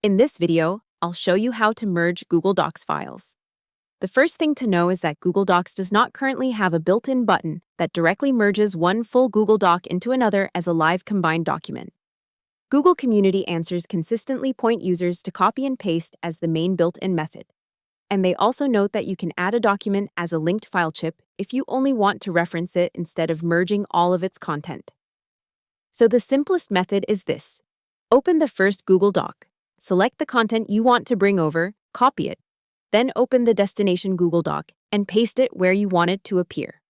In this video, I'll show you how to merge Google Docs files. The first thing to know is that Google Docs does not currently have a built-in button that directly merges one full Google Doc into another as a live combined document. Google Community Answers consistently point users to copy and paste as the main built-in method. And they also note that you can add a document as a linked file chip if you only want to reference it instead of merging all of its content. So the simplest method is this. Open the first Google Doc. Select the content you want to bring over, copy it. Then open the destination Google Doc and paste it where you want it to appear.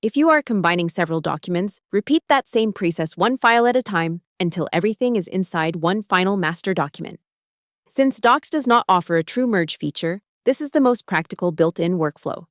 If you are combining several documents, repeat that same process one file at a time until everything is inside one final master document. Since Docs does not offer a true merge feature, this is the most practical built-in workflow.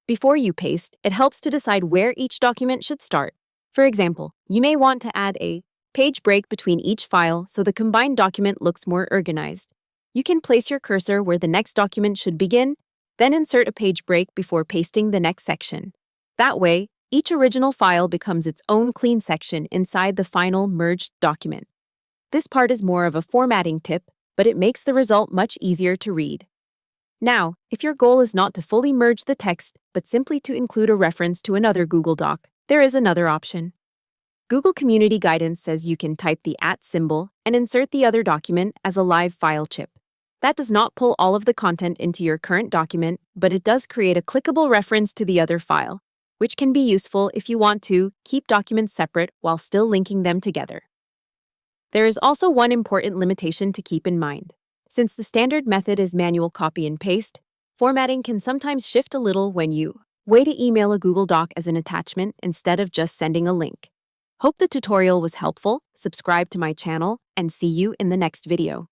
Before you paste, it helps to decide where each document should start. For example, you may want to add a page break between each file so the combined document looks more organized. You can place your cursor where the next document should begin, then insert a page break before pasting the next section. That way, each original file becomes its own clean section inside the final merged document. This part is more of a formatting tip, but it makes the result much easier to read. Now, if your goal is not to fully merge the text, but simply to include a reference to another Google Doc, there is another option. Google Community Guidance says you can type the @ symbol and insert the other document as a live file chip. That does not pull all of the content into your current document, but it does create a clickable reference to the other file, which can be useful if you want to keep documents separate while still linking them together. There is also one important limitation to keep in mind. Since the standard method is manual copy and paste, formatting can sometimes shift a little when you way to email a Google Doc as an attachment instead of just sending a link. Hope the tutorial was helpful, subscribe to my channel, and see you in the next video.